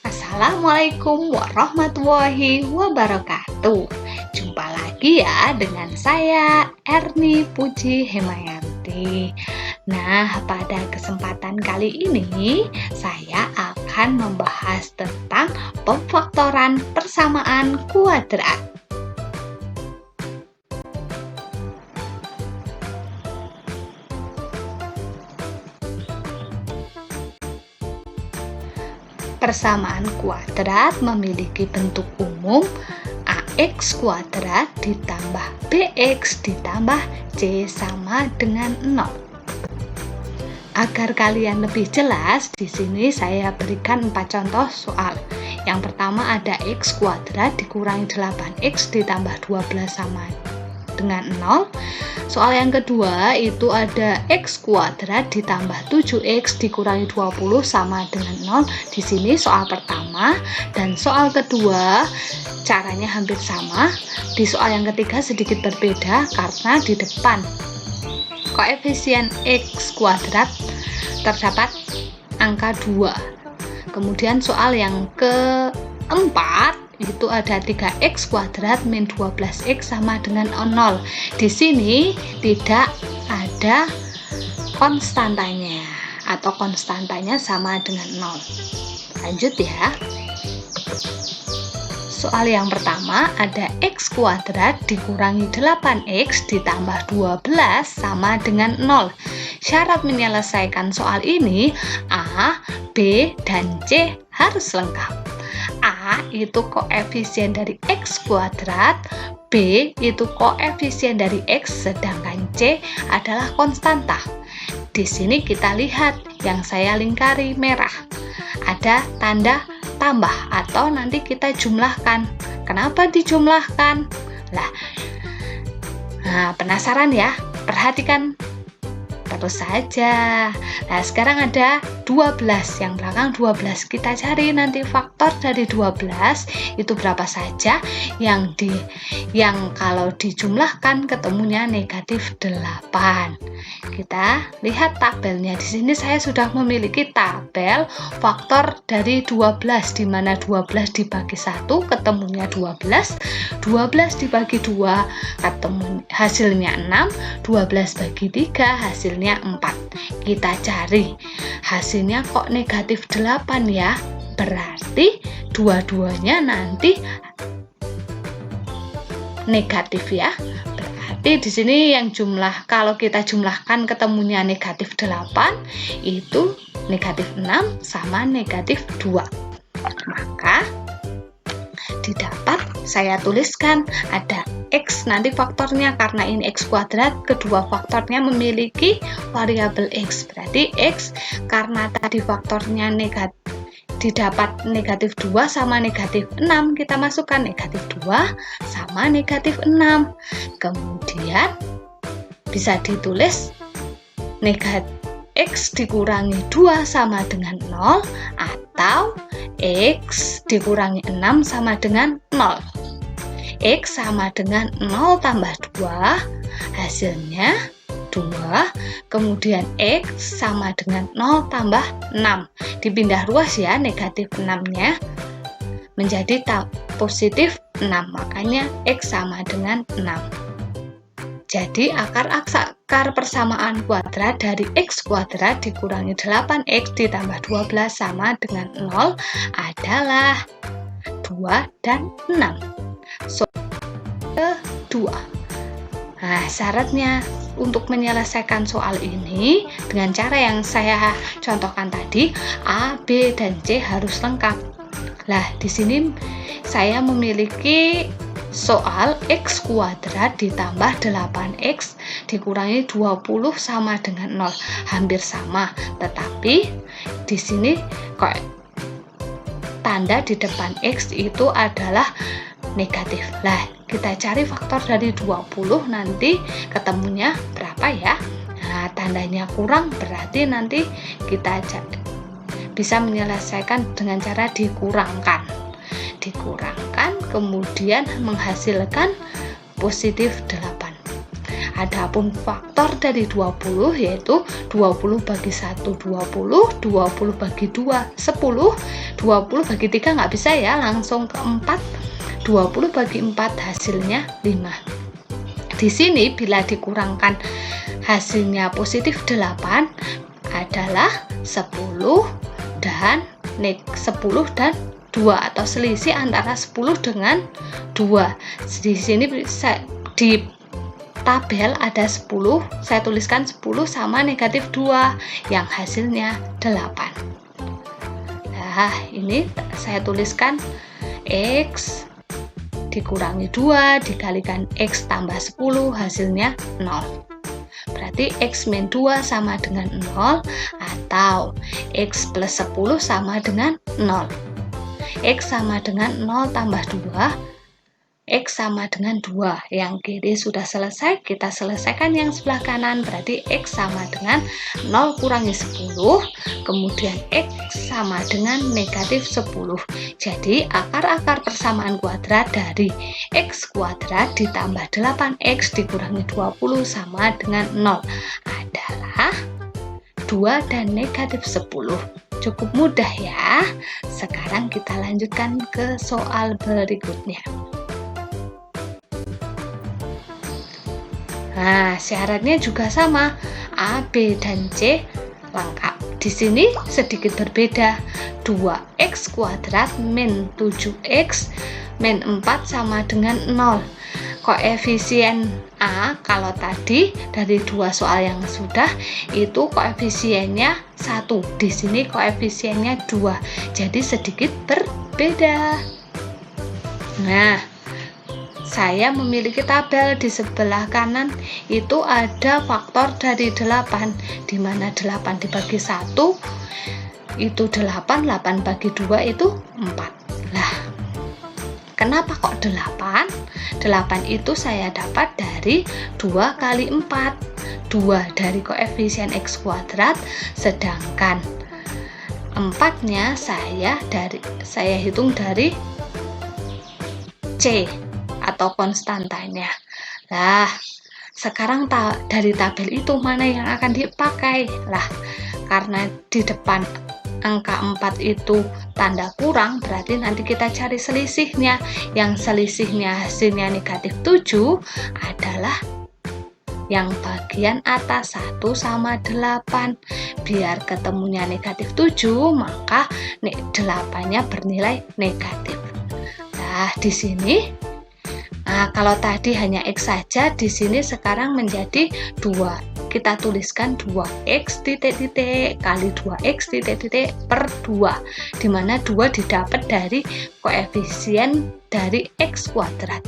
Assalamualaikum warahmatullahi wabarakatuh. Jumpa lagi ya dengan saya Erni Puji Hemayanti. Nah, pada kesempatan kali ini saya akan membahas tentang pemfaktoran persamaan kuadrat. Persamaan kuadrat memiliki bentuk umum ax kuadrat ditambah bx ditambah c sama dengan 0. Agar kalian lebih jelas, di sini saya berikan 4 contoh soal. Yang pertama ada x kuadrat dikurangi 8x ditambah 12 sama dengan 0. Soal yang kedua itu ada x kuadrat ditambah 7x dikurangi 20 sama dengan 0. Di sini soal pertama dan soal kedua caranya hampir sama. Di soal yang ketiga sedikit berbeda karena di depan koefisien x kuadrat terdapat angka 2. Kemudian soal yang keempat itu ada 3x kuadrat min 12x sama dengan 0. Di sini tidak ada konstantanya atau konstantanya sama dengan 0. Lanjut ya. Soal yang pertama ada x kuadrat dikurangi 8x ditambah 12 sama dengan 0. Syarat menyelesaikan soal ini A, B, dan C harus lengkap. A itu koefisien dari x kuadrat, B itu koefisien dari x, sedangkan C adalah konstanta. Di sini kita lihat yang saya lingkari merah. Ada tanda tambah atau nanti kita jumlahkan. Kenapa dijumlahkan? Nah, penasaran ya? Perhatikan terus saja. Nah, sekarang ada 12, yang belakang 12. Kita cari nanti faktor dari 12 itu berapa saja yang kalau dijumlahkan ketemunya negatif 8. Kita lihat tabelnya. Di sini saya sudah memiliki tabel faktor dari 12 di mana 12 dibagi 1 ketemunya 12, 12 dibagi 2 ketemu hasilnya 6, 12 bagi 3 hasilnya 4. Kita cari hasilnya kok negatif 8 ya, berarti dua-duanya nanti negatif ya. Berarti di sini yang jumlah, kalau kita jumlahkan ketemunya negatif 8, itu negatif 6 sama negatif 2. Maka didapat, saya tuliskan ada x nanti faktornya, karena ini x kuadrat, kedua faktornya memiliki variabel x, berarti x karena tadi faktornya negatif didapat negatif 2 sama negatif 6, kita masukkan negatif 2 sama negatif 6. Kemudian bisa ditulis negatif x dikurangi 2 sama dengan 0 atau x dikurangi 6 sama dengan 0. X sama dengan 0 tambah 2, hasilnya 2. Kemudian X sama dengan 0 tambah 6. Dipindah ruas ya, negatif 6-nya menjadi positif 6. Makanya X sama dengan 6. Jadi akar persamaan kuadrat dari x kuadrat dikurangi 8x ditambah 12 sama dengan 0 adalah 2 dan 6. Kedua, nah syaratnya untuk menyelesaikan soal ini dengan cara yang saya contohkan tadi, A, B, dan C harus lengkap. Nah, di sini saya memiliki soal x kuadrat ditambah 8x dikurangi 20 sama dengan 0, hampir sama, tetapi di sini kok tanda di depan x itu adalah negatif. Lah, kita cari faktor dari 20 nanti ketemunya berapa ya? Nah, tandanya kurang berarti nanti kita bisa menyelesaikan dengan cara dikurangkan. Kemudian menghasilkan positif 8. Adapun faktor dari 20 yaitu 20 bagi 1 20, 20 bagi 2 10, 20 bagi 3 nggak bisa ya, langsung ke 4, 20 bagi 4 hasilnya 5. Di sini bila dikurangkan hasilnya positif 8 adalah 10 dan 10 dan 2 atau selisih antara 10 dengan 2. Di sini di tabel ada 10, saya tuliskan 10 sama negatif 2 yang hasilnya 8. Nah, ini saya tuliskan X dikurangi 2 dikalikan X tambah 10 hasilnya 0. Berarti X min 2 sama dengan 0 atau X plus 10 sama dengan 0. X sama dengan 0 tambah 2, X sama dengan 2. Yang kiri sudah selesai, kita selesaikan yang sebelah kanan. Berarti X sama dengan 0 kurangi 10, kemudian X sama dengan negatif 10. Jadi akar-akar persamaan kuadrat dari X kuadrat ditambah 8X dikurangi 20 sama dengan 0 adalah 2 dan negatif 10. Cukup mudah ya. Sekarang kita lanjutkan ke soal berikutnya. Nah, syaratnya juga sama. A, B, dan C lengkap. Di sini sedikit berbeda. 2x kuadrat min 7x min 4 sama dengan 0. Koefisien A kalau tadi dari dua soal yang sudah itu koefisiennya 1. Di sini koefisiennya 2. Jadi sedikit berbeda. Nah, saya memiliki tabel di sebelah kanan itu ada faktor dari 8, di mana 8 dibagi 1 itu 8, 8 bagi 2 itu 4. Lah, kenapa kok 8? 8 itu saya dapat dari 2 kali 4. 2 dari koefisien X kuadrat, sedangkan 4-nya saya hitung dari C atau konstantanya. Lah, sekarang dari tabel itu mana yang akan dipakai? Lah, karena di depan angka 4 itu tanda kurang, berarti nanti kita cari selisihnya. Yang selisihnya hasilnya negatif 7 adalah yang bagian atas 1 sama 8. Biar ketemunya negatif 7, maka 8-nya bernilai negatif. Nah, di sini kalau tadi hanya X saja, di sini sekarang menjadi 2. Kita tuliskan 2x kali 2x per 2, di mana 2 didapat dari koefisien dari X kuadrat.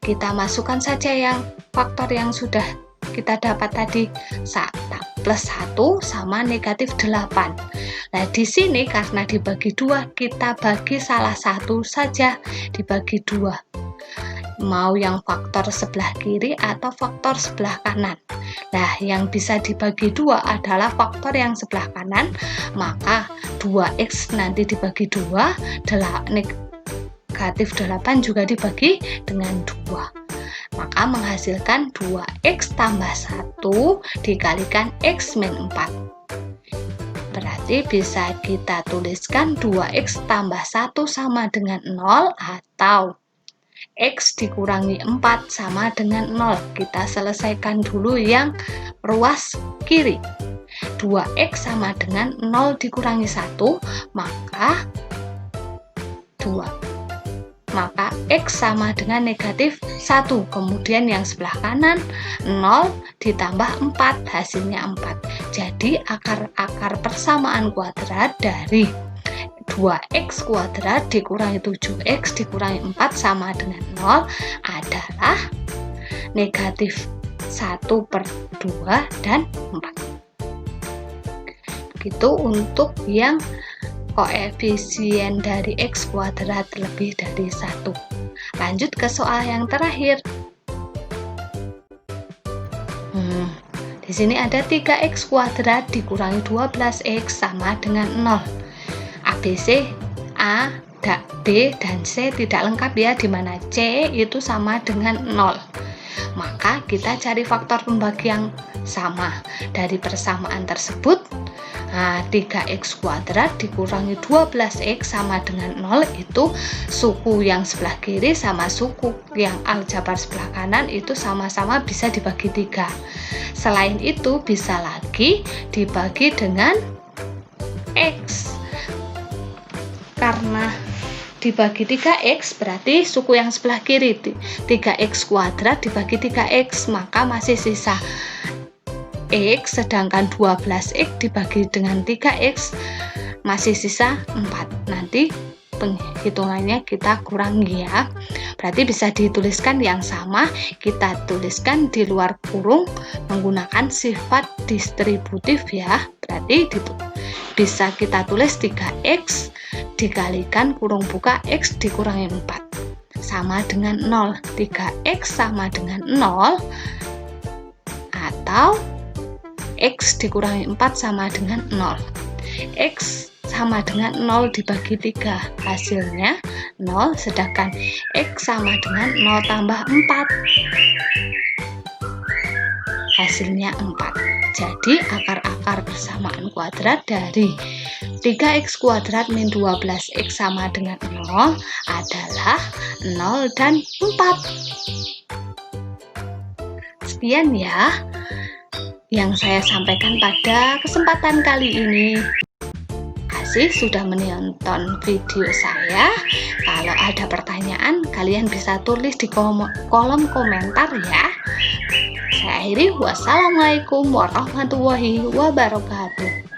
Kita masukkan saja yang faktor yang sudah kita dapat tadi, plus 1 sama negatif 8. Nah, di sini karena dibagi 2, kita bagi salah satu saja, dibagi 2. Mau yang faktor sebelah kiri atau faktor sebelah kanan. Nah, yang bisa dibagi 2 adalah faktor yang sebelah kanan, maka 2x nanti dibagi 2, negatif 8 juga dibagi dengan 2. Maka menghasilkan 2x tambah 1 dikalikan x min 4. Berarti bisa kita tuliskan 2x tambah 1 sama dengan 0 atau X dikurangi 4 sama dengan 0. Kita selesaikan dulu yang ruas kiri. 2x sama dengan 0 dikurangi 1, maka 2. Maka X sama dengan negatif 1. Kemudian yang sebelah kanan 0 ditambah 4, hasilnya 4. Jadi akar-akar persamaan kuadrat dari 2x kuadrat dikurangi 7x dikurangi 4 sama dengan 0 adalah negatif 1 per 2 dan 4. Begitu untuk yang koefisien dari X kuadrat lebih dari 1. Lanjut ke soal yang terakhir. Di sini ada 3x kuadrat dikurangi 12x sama dengan 0. ABC, A, B, dan C tidak lengkap ya, di mana C itu sama dengan 0. Maka kita cari faktor pembagi yang sama. Dari persamaan tersebut, 3x kuadrat dikurangi 12x sama dengan 0, itu suku yang sebelah kiri sama suku yang aljabar sebelah kanan itu sama-sama bisa dibagi 3. Selain itu bisa lagi dibagi dengan x. Karena dibagi 3x berarti suku yang sebelah kiri 3x kuadrat dibagi 3x, maka masih sisa x, sedangkan 12x dibagi dengan 3x masih sisa 4. Nanti penghitungannya kita kurangi ya. Berarti bisa dituliskan yang sama, kita tuliskan di luar kurung menggunakan sifat distributif ya. Berarti bisa kita tulis 3x dikalikan kurung buka x dikurangi 4 sama dengan 0. 3x sama dengan 0 atau x dikurangi 4 sama dengan 0. X sama dengan 0 dibagi 3, hasilnya 0, sedangkan x sama dengan 0 tambah 4, hasilnya 4. Jadi akar-akar persamaan kuadrat dari 3x kuadrat min 12x sama dengan 0 adalah 0 dan 4. Sekian ya yang saya sampaikan pada kesempatan kali ini. Terima kasih sudah menonton video saya. Kalau ada pertanyaan, kalian bisa tulis di kolom komentar ya. Saya akhiri, wassalamualaikum warahmatullahi wabarakatuh.